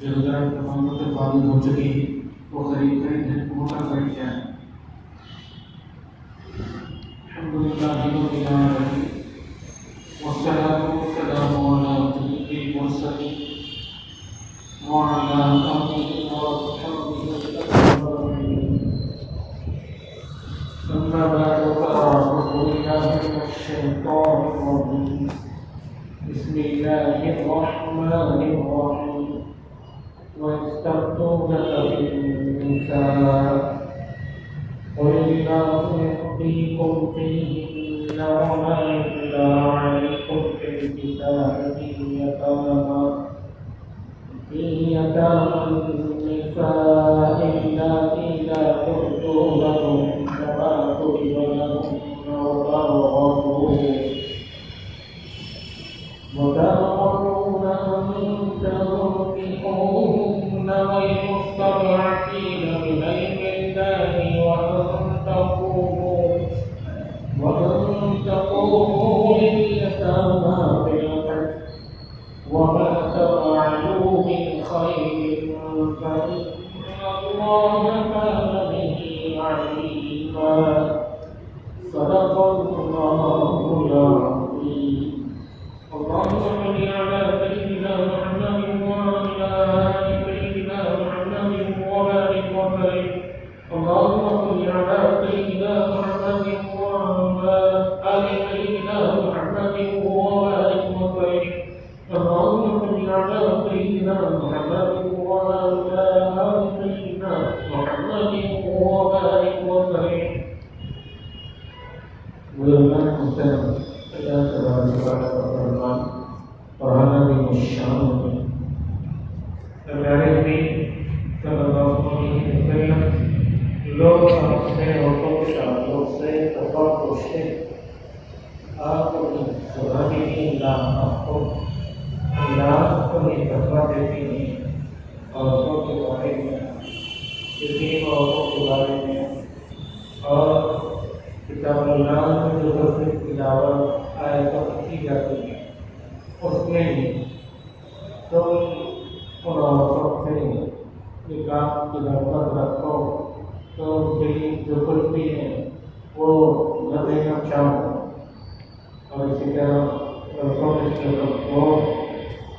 جو ذرائع تمام سے فارغ ہو چکی وہ خرید ہیں موٹر خرید ہیں. الحمدللہ رب العالمین والصلاة والسلام علی سید المرسلین وعلی آلہ وصحبہ اجمعین. أما بعد فأعوذ بالله من الشيطان الرجيم. بسم الله الرحمن الرحيم. ويستفتونك في النساء قل الله يفتيكم فيهن وما يتلى عليكم في الكتاب في يتامى النساء اللاتي لا تؤتونهن ما كتب لهن وترغبون أن تنكحوهن والمستضعفين من الولدان وأن تقوموا لليتامى بالقسط وما تفعلوا من خير فإن الله كان به عليما. صدق الله العظيم. اللهم صل على سيدنا محمد وعلى آل سيدنا محمد وبارك وسلم. اللهم صل على سيدنا محمد وعلى آل سيدنا محمد وبارك وسلم. اللهم صل على سيدنا محمد وعلى آل سيدنا محمد وبارك وسلم. ولله الحمد اللہ تبارک و تعالی پڑھانا بھی مشان میں ہمارے نبی صلی اللہ علیہ وسلم لوگ آپ سے عورتوں کے تعلق سے تفاق پوچھتے آپ اپنی زبانی کی اللہ آپ کو یہ فتویٰ دیتی ہیں عورتوں کے بارے میں یتیم عورتوں کے بارے میں اور کتاب اللہ میں جو حسن تلاوت آیتوں کی جاتی ہے اس میں تو ان عورتوں سے یہ کام کی ضرورت رکھو تو ان کے لیے جو کچھ بھی ہے وہ نہ دینا چاہو. اور اسی طرح لڑکوں کے رکھو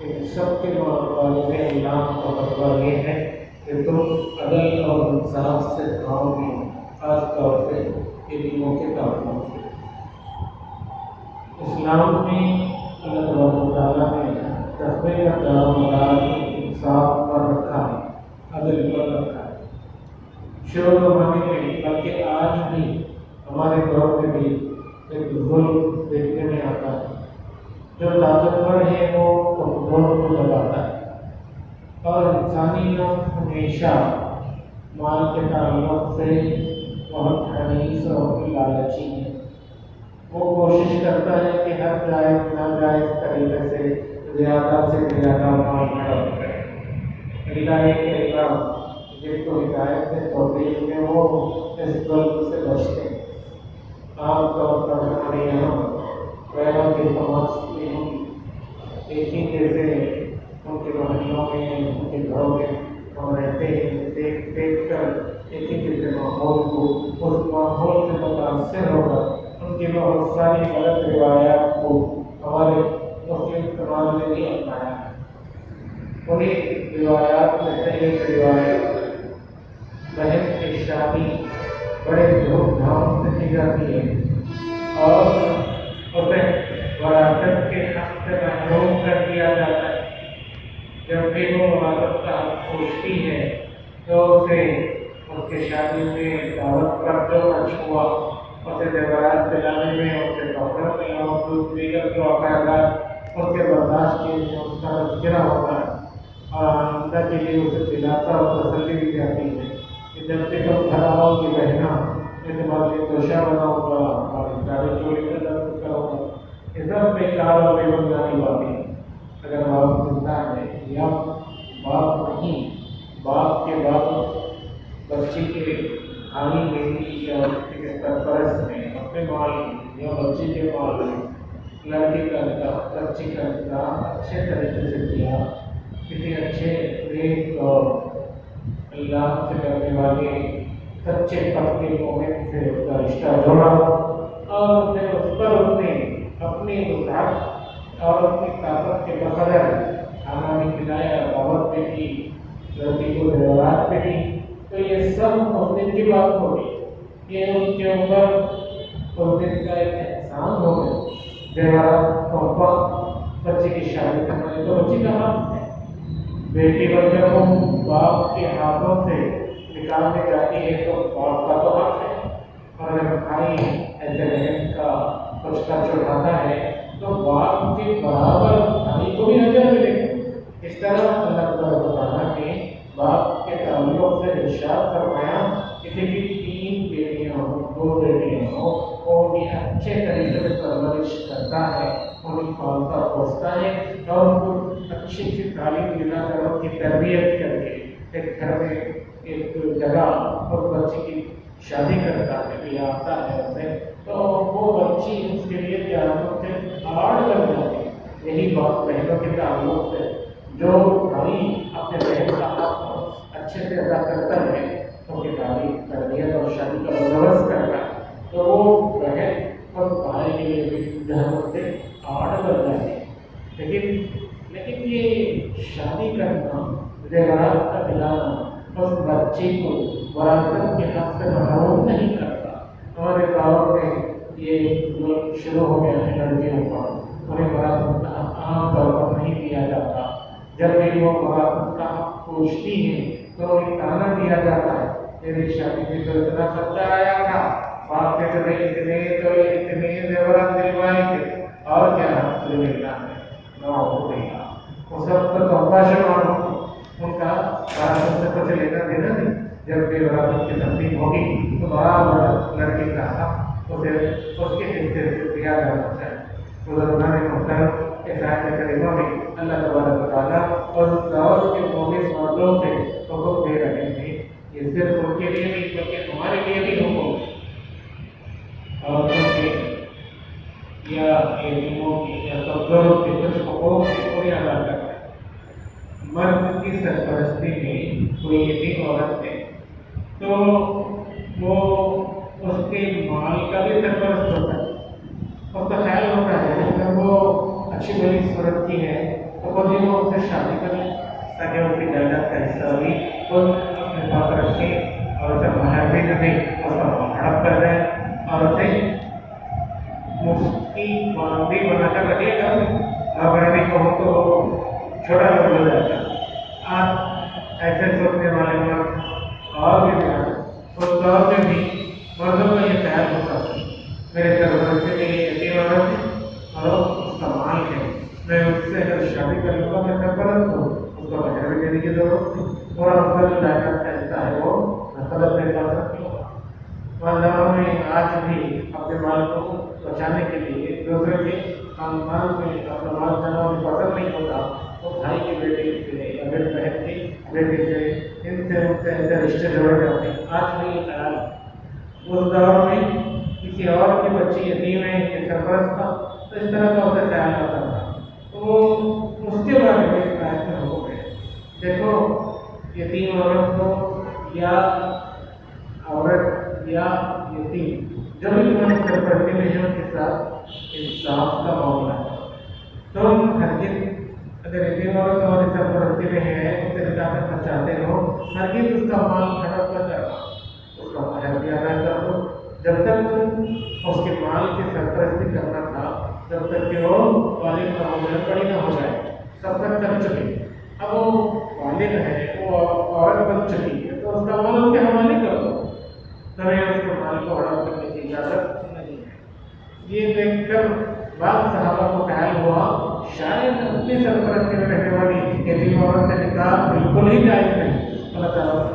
ان سب کے بارے میں اللہ کا فتویٰ یہ ہے کہ تم عدل اور انصاف سے کھاؤ گے خاص طور سے یتیموں کے تعلق سے. اسلام میں اللہ تبارک و تعالیٰ نے تقوی کا دار انصاف پر رکھا ہے عدل پر رکھا ہے. شروع زمانے میں بلکہ آج بھی ہمارے دور میں بھی ایک ظلم دیکھنے میں آتا ہے. جو طاقتور ہے وہ کمزور کو دباتا ہے اور انسانی لوگ ہمیشہ مال کے تعلق سے بہت حریص اور لالچی ہے. وہ کوشش کرتا ہے کہ ہر جائز ناجائز طریقے سے زیادہ سے زیادہ مال خرچ کرے. اللہ ایک جن کو ہدایت سے توفیق میں وہ اس ظلم سے بچتے ہیں. عام طور پر ہمارے یہاں غیروں کی سمجھ ایک ہی جیسے ان کے محلوں میں ان کے گھروں میں ہم رہتے ہیں دیکھ دیکھ کر ایک ہی جیسے ماحول کو اس ماحول سے متاثر ہوگا ان کی بہت ساری غلط روایات کو ہمارے مسلم سماج میں بھی اپنایا ہے. انہیں روایات میں سے ایک روایت بہن کی شادی بڑے دھوم دھام سے کی جاتی ہے اور اسے وراثت کے حق سے محروم کر دیا جاتا ہے. جب بھی وہ وراثت کا حق پوچھتی ہے تو اسے اس کے شادی میں دعوت پر جو خرچ ہوا اسے زیورات دلانے میں اس کے کپڑوں میں اور دیگر جو عقائدات اس کے برداشت کے لیے اس کا تذکرہ ہوتا ہے اور آئندہ کے لیے اسے دلاتا اور تسلی دی جاتی ہے کہ جب سے تم گھر آؤ گی بہنا میں تمہارے لیے توشہ بناؤں گا اور سارے چوری کا درد کروں گا. یہ سب بیکار اور بے بنیادی باتیں ہیں. اگر باپ زندہ ہے یا باپ نہیں باپ کے بعد بچی کے کھانے بیٹی یا بچی کے سرپرست میں اپنے مال یا بچی کے مال میں لڑکی کا نکاح بچی کا نکاح اچھے طریقے سے کیا کسی اچھے نیک اور اللہ سے ڈرنے والے سچے پکے مومن سے اس کا رشتہ جوڑا اور پھر اس پر اس نے اپنی وسعت اور اپنی طاقت کے بقدر کھانا بھی کھلایا، دعوت بھی کی، لڑکی کو زیورات بھی دی، تو یہ سب اس دن کی بات ہوگی، یہ ان کے اوپر اس دن کا ایک احسان ہو گیا۔ زیورات تحفہ، بچے کی شادی کرنا تو بچی کا حق ہے، بیٹی بن کر وہ باپ کے ہاتھوں سے نکالنے جاتی ہے تو باپ کا تو حق ہے، اور اگر بھائی ایسے بہن کا کچھ کا چڑھاتا ہے تو باپ کے برابر بھائی کو بھی اجر ملے گا۔ اس طرح اللہ تعالیٰ نے باپ کے تعلق سے ارشاد فرمایا، کسی کی 3 بیٹیاں ہوں، 2 بیٹیاں ہوں، وہ انہیں اچھے طریقے سے پرورش کرتا ہے، انہیں پالتا پوستا ہے اور ان کو اچھی سی تعلیم دلا کر ان کی تربیت کر کے ایک گھر میں ایک جگہ اور بچی کی شادی کرتا ہے، لے آتا ہے اسے، تو وہ بچی اس کے لیے تعلق سے آڑ لگ جاتی ہے۔ یہی بات بہنوں کے تعلق سے، جو بھائی اپنے بہن کا حق اچھے سے ادا کرتا ہے، ان کی تعلیم، تربیت اور شادی کا بندوبست کرتا ہے، تو وہ بہن اور بھائی کے لیے بھی جہنم سے آڑ لگ جاتی ہے۔ لیکن یہ شادی کرنا، زیورات کا دلانا اس بچے کو وراثت کے حق سے محروم نہیں کرتا۔ ہمارے دور میں یہ شروع ہو گیا ہے، لڑکیوں پر انہیں وراثت کا حق عام طور پر نہیں دیا جاتا۔ جب بھی وہ وراثت کا حق پوچھتی ہیں تو انہیں تانا دیا جاتا ہے، میری شادی میں تو اتنا خرچہ آیا تھا، باپ نے تمہیں اتنے زیورات دلوائے تھے، اور کیا حق ملنا ہے، نہ ہو گیا۔ وہ سب تو تحفہ شمار ہو، ان کا وراثت سے کچھ لینا دینا نہیں۔ جب بھی وراثت کی تقسیم ہوگی تو برابر لڑکی کا حق اسے اس کے حصے سے دیا جانا چاہیے۔ بزرگان محترم، اس آیت کریمہ میں اللہ تبارک و تعالیٰ اور دور کے مومن مردوں سے حکم دے رہے ہیں، یہ صرف ان کے لیے نہیں بلکہ ہمارے لیے بھی حکم ہے، اور یا یتیموں کی یا کمزوروں کے کچھ حقوق کی پوری ادا کرنا ہے۔ مرد کی سرپرستی میں کوئی یتیم عورت ہے تو وہ اس کے مال کا بھی سرپرست ہوتا ہے، اس کا خیال ہوتا ہے اگر وہ اچھی بھلی صورت کی ہے تو خود ہی وہ اس سے شادی کر لیں تاکہ ان کی جائیداد کا حصہ بھی خود اپنے پاس رکھیں، اور اسے مہر بھی نہ دیں، اس کا ہڑپ کر دیں اور اسے مفتی باندھی بنا کر رکھے گا، مغربی کو ہو تو چھوٹا لوگ ہو جاتا ہے۔ آج ایسے سوچنے والے مرد اور بھی زیادہ، اس دور میں بھی مردوں کا یہ خیال ہوتا ہے میرے سرپرستی کے لیے یتیم عورت ہے اور اس کا مال ہے، میں اس سے اگر شادی کر لوں گا میں سرپرست ہوں، اس کو مہر بھی دینے کی ضرورت نہیں، تھوڑا اس کا جو جائیداد کا حصہ ہے وہ نسل اپنے پاس رکھے ہوگا۔ والدوں میں آج بھی اپنے مال کو بچانے کے لیے دوسرے کے خاندان میں اپنا مال جانا انہیں پسند نہیں ہوتا، تو بھائی کی بیٹی سے یا پھر بہن کی بیٹی سے ان سے ایسے رشتے جوڑے جاتے ہیں۔ آج بھی یہ خیال ہے، اس دور میں کسی اور کی بچی یتیم ہے کہ سرپرست تھا تو اس طرح کا اسے خیال آتا تھا، تو وہ اس کے بارے میں ایک آیت میں ہو گئے، دیکھو یتیم عورت کو یا عورت یا یتیم جو بھی تمہاری سرپرستی میں ہے ان کے ساتھ انصاف کا معاملہ ہے۔ تم ہرگز اگر یتیم عورت تمہاری سرپرستی میں ہے، اسے نکاح کرنا چاہتے ہو، ہرگز اس کا مال ہڑپ نہ کرنا، اس کا مہر بھی ادا کر دو۔ جب تک تم اس کے مال کی سرپرستی کرنا تھا، جب تک کہ وہ والد کا معاملہ بڑی نہ ہو جائے تب تک کر چکے، اب وہ والد ہے، وہ عورت بن چکی ہے تو اس کا مال اس کے حوالے کر دو، تمہیں اس کو مال کو ہڑپ کرنے کی اجازت نہیں ہے۔ یہ دیکھ کر بعض صحابہ کو خیال ہوا شاید اپنی سرپرستی میں رہنے والی یتیم عورت سے نکاح بالکل ہی جائز نہیں۔ اللہ تعالیٰ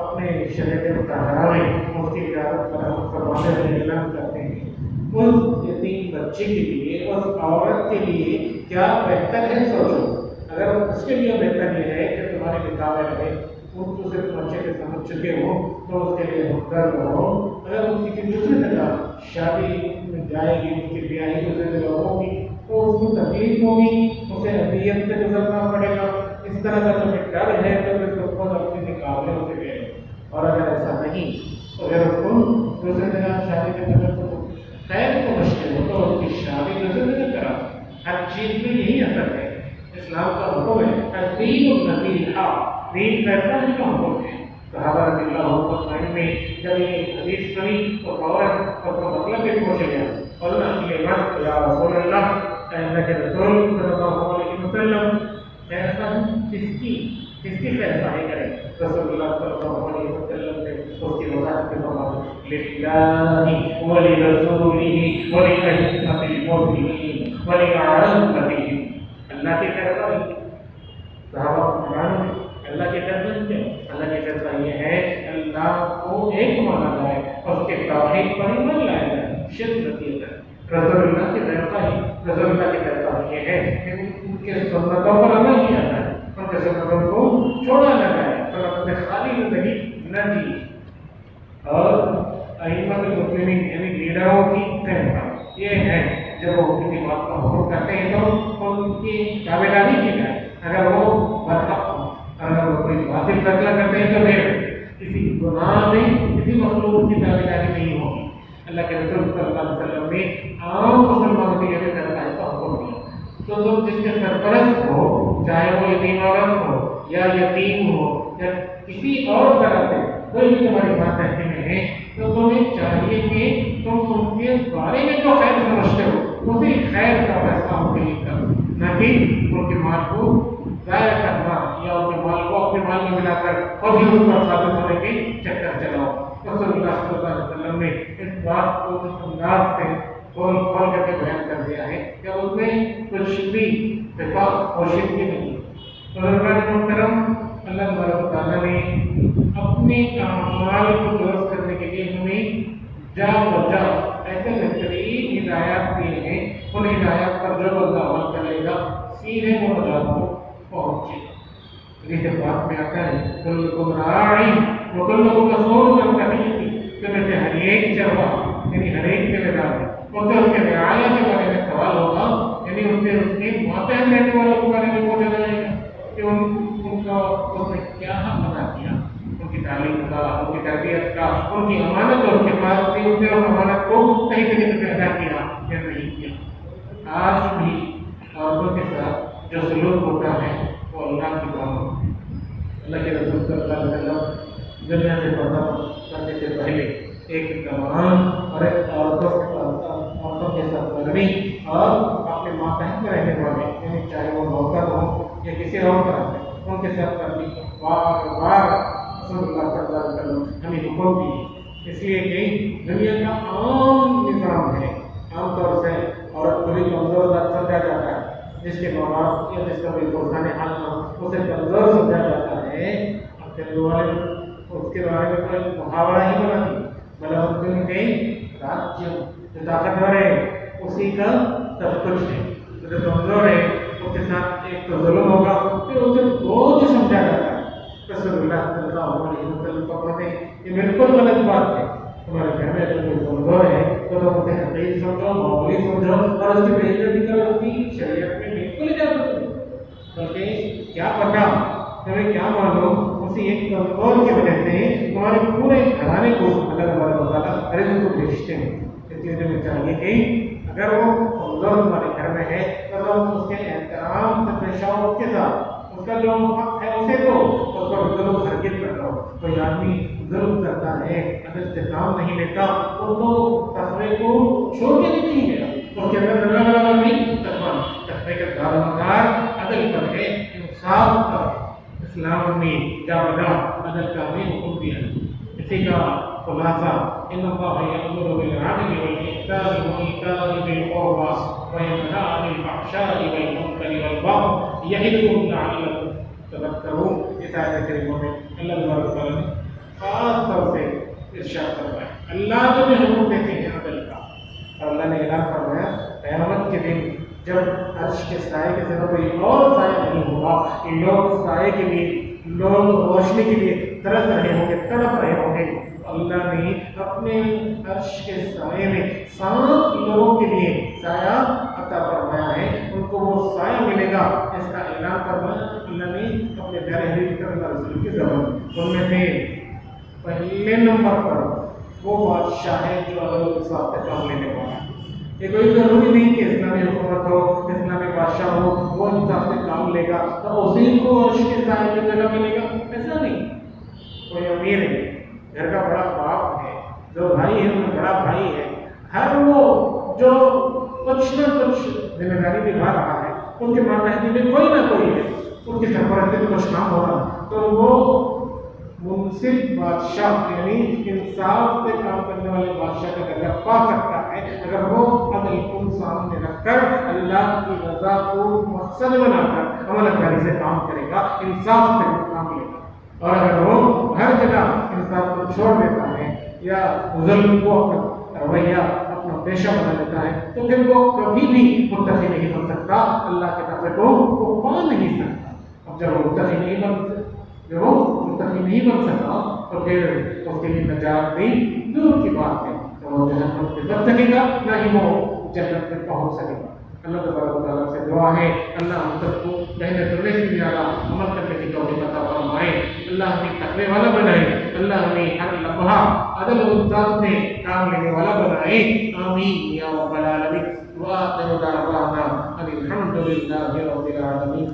اپنے شریعت مطہرہ میں اس کی اجازت فرماتے ہوئے اعلان کرتے ہیں، اس یتیم بچے کے لیے، اس عورت کے لیے کیا بہتر ہے سوچو۔ اگر اس کے لیے بہتر یہ ہے کہ تمہارے نکاح میں رہے، ان کو صرف اچھے سے سمجھ چکے ہوں تو اس کے لیے ہمدرد ہو، اگر ان کی دوسری جگہ شادی میں جائے گی، ان کی بیاہی دوسری جگہ ہوگی تو اس کو تکلیف ہوگی، اسے اذیت سے گزرنا پڑے گا، اس طرح کا تمہیں ڈر ہے تو پھر تم خود اپنے مقابلے سے گئے، اور اگر ایسا نہیں تو پھر اس کو دوسرے جگہ شادی کے اندر تو خیر کو مشکل ہو تو اس کی شادی دوسرے جگہ کرا۔ ہر چیز میں یہی اثر ہے، اسلام کا حکم ہے الدین النصیحہ، دین فیصلہ کا حکم ہے۔ صحابہ رضی اللہ عنہ میں جب یہ حدیث سنی تو فوراً اس کا مطلب بھی پوچھ گیا، قلنا لمن یا رسول اللہ، اے اللہ کے رسول صلی اللہ علیہ وسلم، فیصلہ کس کی فیصلہ ہی کریں؟ رسول اللہ صلی اللہ علیہ وسلم نے اس کی وضاحت کے فرمایا للہ ولرسولہ ولأئمة المسلمین ولعامتہم، اللہ کے فیصلہ صحابہ فرمان اللہ کے فیصلہ کیا؟ اللہ کے فیصلہ یہ ہے اللہ کو ایک مانا جائے اور اس کے توحید پر ایمان لایا جائے، شرک نہ کیا جائے۔ رسول اللہ کے فیصلہ یہ ہے کہ ان کے سنتوں پر عمل کیا جائے، ان کے سنتوں کو چھوڑا نہ جائے، سنتوں سے خالی زندگی نہ جی۔ اور ائمۃ المسلمین یعنی لیڈروں کی فیصلہ یہ ہے جب وہ کسی بات کا حکم کرتے ہیں تو ان کی تابعداری کی جائے، اگر وہ برحق ہوں، اگر وہ کوئی باطل فیصلہ کرتے ہیں تو پھر کسی گناہ میں کسی مخلوق کی تابعداری نہیں ہوگی۔ اللہ کے رسول صلی اللہ علیہ وسلم نے عام مسلمانوں کے لیے فیصلہ کا حکم دیا، تو تم جس کے سرپرست ہو، چاہے وہ یتیم عورت ہو یا یتیم ہو یا کسی اور طرح سے کوئی بھی تمہاری بات کہتے ہیں، تو تمہیں چاہیے کہ تم ان کے بارے میں جو خیر سمجھتے ہو اسی خیر کا فیصلہ ان کے لیے کرو، نہ کہ ان کے مال کو ضائع کرنا یا ان کے مال کو اپنے مال میں ملا کر خود ہی اس پر ثابت ہونے کے چکر چلاؤ۔ رسول اللہ صلی اللہ علیہ وسلم نے اس بات کو اس انداز سے کھول کر کے بیان کر دیا ہے کہ اس میں کچھ بھی وفاق اور شرک نہیں۔ بزرگان محترم، اللہ تبارک و تعالیٰ نے اپنے اعمال کو درست کرنے کے لیے ہمیں جا بجا ایسے بہترین ہدایات دیے ہیں، ان ہدایات پر جو بندہ عمل کرے گا سیدھے مراد کو پہنچے گا۔ جیسے بات میں آتا ہے کلکم راعی وکلکم مسئول عن رعیتہ، کہ میں سے ہر ایک چرواہ یعنی ہر ایک ذمہ دار ہے، ان سے اس کے رعایا کے بارے میں سوال ہوگا، یعنی ان سے اس کے ماتحت رہنے والوں کے بارے میں پوچھا جائے گا کہ ان کا اس نے کیا حق ادا کیا، ان کی تعلیم کا، ان کی تربیت کا، ان کی امانت اور اس کے پاس تھی، اس نے اس امانت کو صحیح طریقے سے ادا کیا یا نہیں کیا۔ آج بھی عورتوں کے ساتھ جو سلوک ہوتا ہے وہ اللہ کی بات ہے۔ اللہ کے رسول صلی اللہ علیہ وسلم دنیا سے پردہ کرنے سے پہلے ایک تمام اور ایک عورتوں کے سرگرمی اور اپنے ماتحت میں رہنے والے، یعنی چاہے وہ نوکر ہوں یا کسی اور طرح سے، ان کے ساتھ کرنے بار بار رسول اللہ صلی اللہ علیہ وسلم ہمیں حکم دی، اس لیے کہ دنیا کا عام نظام ہے، عام طور سے عورت بڑی کمزور سمجھا جاتا ہے، جس کے ماں باپ یا جس کا کوئی پرسان حال نہ اسے کمزور سمجھا جاتا ہے، اب والے اس کے بارے میں کوئی محاورہ ہی بنا دی، مطلب ان کے راجیہ جو طاقتور ہے اسی کا سب کچھ ہے، جو کمزور ہے اس کے ساتھ ایک تو ظلم ہوگا، پھر اسے بوجھ سمجھا جاتا ہے۔ رسول اللہ صلی اللہ علیہ وسلم کو کہتے ہیں یہ بالکل غلط بات ہے، تمہارے گھر میں اگر کوئی کمزور ہے تو تم اسے حقیقی سمجھو، معمولی سمجھو اور اس کی بے عزتی کرو، اس کی شریعت میں بالکل اجازت نہیں، بلکہ کیا پتہ تمہیں کیا معلوم اسی ایک کمزور کی وجہ سے تمہارے پورے گھرانے کو اللہ تبارک و تعالیٰ رزق کو بھیجتے ہیں۔ اس لیے تمہیں چاہیے کہ اگر وہ کمزور تمہارے گھر میں ہے تو تم اس کے احترام سے پیش آؤ، اس کے ساتھ اس کا جو حق ہے اسے دو، اس پر ظلم ہرگز مت کرو۔ کوئی آدمی ظلم کرتا ہے، اگر سے کام نہیں لیتا تو تقوی کو چھوڑ کے بھی نہیں گیا، اس کے اندر لگا نہیں تقوی کا دارمدار عدل پر ہے، انصاف پر۔ اسلام نے جا بجا عدل کا بھی حکم دیا۔ اسی کا خلاصہ ان اللہ یأمر بالعدل والإحسان وإيتاء ذی القربى وینہی عن الفحشاء والمنکر والبغی یعظکم لعلکم تذکرون۔ اس آیت کریمہ میں اللہ تبارک و تعالیٰ نے خاص طور سے ارشاد فرمایا اللہ جو بھی حکم دیتے ہیں عدل کا، اور اللہ نے اعلان فرمایا قیامت کے دن جب عرش کے سائے کے سوا کوئی اور سایہ نہیں ہوگا، لوگ سائے کے لیے، لوگ روشنی کے لیے ترس رہے ہوں گے، تڑپ رہے ہوں گے، اللہ نے اپنے عرش کے سائے میں 7 لوگوں کے لیے سایہ عطا فرمایا ہے، ان کو وہ سایہ ملے لے گا، اس کا اعلان فرمایا اللہ نے اپنے پیارے حبیب صلی اللہ علیہ وسلم کی زبان۔ ان میں سے پہلے نمبر پر وہ بادشاہ ہے جو عدل و انصاف سے کام لینے والا ہے۔ یہ کوئی ضروری نہیں کہ اسلامی حکومت ہو، اسلامی بادشاہ ہو، وہ انصاف سے کام لے گا تو اسی کو عرش کے سائے میں جگہ ملے گا، ایسا نہیں۔ کوئی امیر ہے، گھر کا بڑا باپ ہے، جو بھائی ہے ان میں بڑا بھائی ہے، ہر وہ جو کچھ نہ کچھ ذمہ داری نبھا رہا ہے، ان کے ماتحتی میں کوئی نہ کوئی ہے، ان کی سرپرستی میں کچھ کام ہو رہا، تو وہ منصف بادشاہ یعنی انصاف سے کام کرنے والے بادشاہ کا درجہ پا سکتا ہے اگر وہ عدل کو سامنے رکھ کر اللہ کی رضا کو مقصد بنا کر عمل کاری سے کام کرے گا، انصاف سے کام لے گا۔ اور اگر وہ ہر جگہ انصاف کو چھوڑ دیتا ہے یا ظلم کو اپنا رویہ اپنا پیشہ بنا لیتا ہے تو پھر وہ کبھی بھی متقی نہیں بن سکتا، اللہ کے تقوی کو وہ پا نہیں سکتا۔ اب جب وہ متقی نہیں بن سکا تو پھر اس کے لیے نجات نہیں دور کی بات ہے، تو وہ جہنم سے بچ سکے گا نہ ہی وہ جنت میں پہنچ سکے گا۔ اللہ تبارک و تعالیٰ سے دعا ہے اللہ ہم سب کو کہنے سننے سے زیادہ عمل کرنے کی توفیق عطا فرمائے، اللہ ہمیں تقوی والا بنائے، اللہ ہمیں ہر لمحہ عدل و انصاف سے کام لینے والا بنائے، آمین یا رب العالمین۔ وآخر دعوانا ان الحمد للہ رب العالمین۔